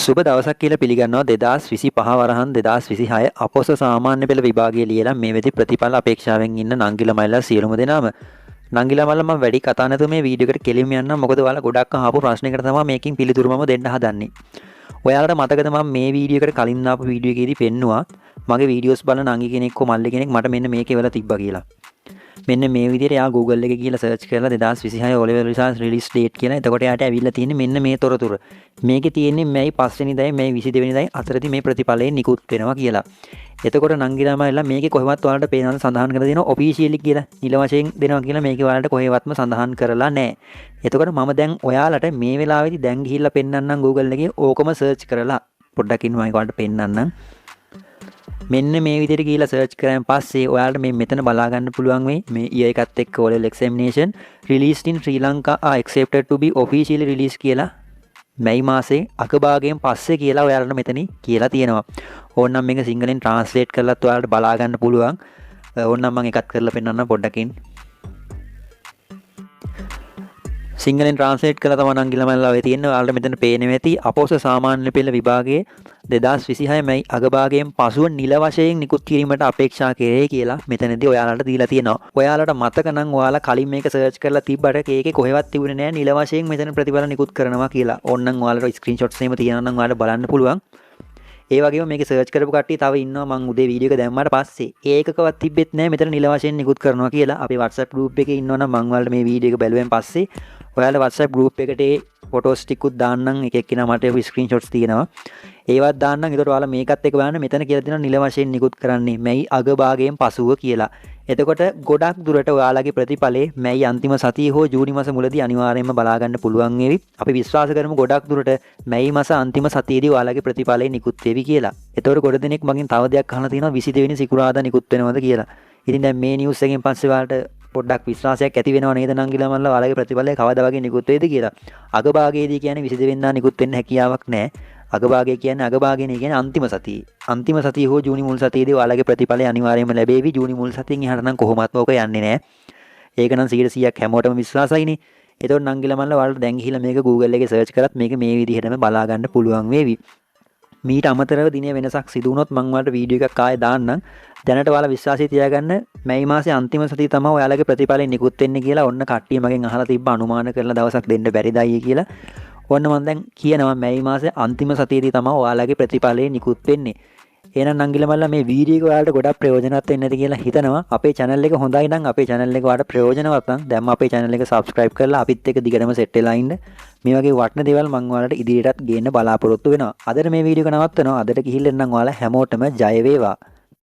සුබ දවසක් කියලා පිළිගන්නවා 2025 වරහන් 2026 අපොස සාමාන්‍ය පෙළ විභාගයේ ලියලා මේ වෙති ප්‍රතිඵල අපේක්ෂාවෙන් ඉන්න නංගිලා මයිලා සියලුම දෙනාම නංගිලා මල්ලා මම වැඩි කතා නැතුව මේ වීඩියෝ එකට කෙලින්ම යන්නම් මොකද ඔයාලා ගොඩක් අහපු ප්‍රශ්නයකට තමයි මේකෙන් පිළිතුරු මම දෙන්න හදන්නේ. ඔයාලට මතකද මම මේ වීඩියෝ එකට කලින් ආපු වීඩියෝ එකේදී පෙන්නුවා මගේ වීඩියෝස් බලන නංගි කෙනෙක් කො මල්ලි කෙනෙක් මට මෙන්න මේකේ වෙලා තිබ්බා කියලා. මෙන්න මේ විදිහට යා Google එකේ ගිහලා සර්ච් කරලා 2026 O level results release date කියලා. එතකොට යාට ඇවිල්ලා තියෙන්නේ මෙන්න මේ තොරතුරු. මේකේ තියෙන්නේ මැයි 5 වෙනිදායි මැයි 22 වෙනිදායි අතරදී මේ ප්‍රතිඵලයෙන් නිකුත් වෙනවා කියලා. එතකොට නංගිලාමයිලා මේකේ කොහෙවත් ඔයාලට පේනවද සඳහන් කරලා දෙනවා ඔෆිෂියලි කියලා. නිල වශයෙන් දෙනවා කියලා මේකේ ඔයාලට කොහෙවත්ම සඳහන් කරලා නැහැ. එතකොට මම දැන් ඔයාලට මේ වෙලාවේදී දැන් ගිහිල්ලා පෙන්නන්නම් Google එකේ ඕකම සර්ච් කරලා පොඩ්ඩක් ඉන්න මම ඔයාලට පෙන්නන්නම්. මෙන්න මේ විදිහට ගිහිල්ලා සර්ච් කරාන් පස්සේ ඔයාලට මේ මෙතන බලා ගන්න පුළුවන් වෙයි මේ year එකත් එක්ක O level examination released in Sri Lanka are accepted to be officially released කියලා මැයි මාසේ අගභාගයෙන් පස්සේ කියලා ඔයාලට මෙතන කියලා තියෙනවා. ඕනනම් මේක සිංහලෙන් translate කරලත් ඔයාලට බලා ගන්න පුළුවන්. ඕනනම් මම එකක් කරලා පෙන්නන්න පොඩ්ඩකින්. සිංහලෙන් translate කරලා තමයි නංගිලාමල්ලා ඔය තියෙන්නේ. ඔයාලට මෙතන පේන්නේ ඇති අපොස සාමාන්‍ය පෙළ විභාගයේ 2026 මැයි අගභාගයෙන් පසුව නිල වශයෙන් නිකුත් කිරීමට අපේක්ෂා කෙරේ කියලා මෙතනදී ඔයාලට දීලා තියෙනවා. ඔයාලට මතක නම් ඔයාලා කලින් මේක සර්ච් කරලා තිබ්බට ඒකේ කොහෙවත් තිබුණේ නැහැ නිල වශයෙන් මෙතන ප්‍රතිඵල නිකුත් කරනවා කියලා. ඕනනම් ඔයාලට ස්ක්‍රීන්ෂොට්ස් එහෙම තියෙනවා නම් ඔයාලට බලන්න පුළුවන්. ඒ වගේම මේක සර්ච් කරපු කට්ටිය තව ඉන්නවා මම උදේ වීඩියෝ එක දැම්මාට පස්සේ ඒකකවත් තිබෙත් නැහැ මෙතන නිල වශයෙන් නිකුත් කරනවා කියලා. අපි WhatsApp group එකේ ඉන්නවා නම් මම ඔයාලට මේ වීඩියෝ එක බැලුවෙන් පස්සේ ඔයාලා WhatsApp group එකට ඒ ෆොටෝස් ටිකුත් දාන්නම් එක එක්කිනා මට ඒ ස්ක්‍රීන්ෂොට්ස් තියෙනවා. ඒවත් දාන්නම්. ඒතකොට ඔයාලා මේකත් එක්ක බලන්න මෙතන කියලා තියෙනවා නිල වශයෙන් නිකුත් කරන්නේ මැයි අගභාගයෙන් පසුව කියලා. එතකොට ගොඩක් දුරට ඔයාලගේ ප්‍රතිඵලේ මැයි අන්තිම සතියේ හෝ ජූනි මාස මුලදී අනිවාර්යයෙන්ම බලා ගන්න පුළුවන් වේවි. අපි විශ්වාස කරමු ගොඩක් දුරට මැයි මාස අන්තිම සතියේදී ඔයාලගේ ප්‍රතිඵලේ නිකුත් වෙවි කියලා. එතකොට ගොඩ දෙනෙක් මගෙන් තව දෙයක් අහලා තියෙනවා 22 වෙනි සිකුරාදා නිකුත් වෙනවද කියලා. ඉතින් දැන් මේ නිවුස් එකෙන් පස්සේ ඔයාලට පොඩ්ඩක් විශ්වාසයක් ඇති වෙනව නේද නංගිලාමල්ලා ඔයාලගේ ප්‍රතිඵලය කවදා වගේ නිකුත් වෙයිද කියලා. අගභාගයේදී කියන්නේ 22 වෙනිදා නිකුත් වෙන්න හැකියාවක් නැහැ. අගභාගය කියන්නේ අගභාගයනේ කියන්නේ අන්තිම සතියේ. අන්තිම සතිය හෝ ජූනි මුල් සතියේදී ඔයාලගේ ප්‍රතිඵලය අනිවාර්යයෙන්ම ලැබෙවි. ජූනි මුල් සතියෙන් එහාට නම් කොහොමවත් ඕක යන්නේ නැහැ. ඒක නම් 100%ක් හැමෝටම විශ්වාසයිනේ. ඒතකොට නංගිලාමල්ලා ඔයාලට දැන් ගිහිල්ලා මේක Google එකේ සර්ච් කරත් මේක මේ විදිහටම බලා ගන්න පුළුවන් වේවි. මීට අමතරව දිනේ වෙනසක් සිදු වුණොත් මම ඔයාලට වීඩියෝ එකක් ආයෙ දාන්නම්. දැනට ඔයාලා විශ්වාසය තියාගන්න මැයි මාසේ අන්තිම සතිය තමයි ඔයාලගේ ප්‍රතිඵලෙ නිකුත් වෙන්නේ කියලා ඔන්න කට්ටිය මගෙන් අහලා තිබ්බ අනුමාන කරලා දවසක් දෙන්න බැරිද අයියේ කියලා. ඔන්න මම දැන් කියනවා මැයි මාසේ අන්තිම සතියේදී තමයි ඔයාලගේ ප්‍රතිඵලෙ නිකුත් වෙන්නේ. එහෙනම් නංගිලාමල්ලා මේ වීඩියෝ එක ඔයාලට ගොඩක් ප්‍රයෝජනවත් වෙන්න ඇති කියලා හිතනවා. අපේ channel එක හොඳයි නම් අපේ channel එක ඔයාලට ප්‍රයෝජනවත් නම් දැන්ම අපේ channel එක subscribe කරලා අපිත් එක්ක දිගටම set වෙලා ඉන්න. මේ වගේ වටින දේවල් මම ඔයාලට ඉදිරියටත් ගේන්න බලාපොරොත්තු වෙනවා. අදට මේ වීඩියෝ එක නවත්තනවා. අදට ගිහිල්ලා නම් ඔයාලා හැමෝටම ජය වේවා.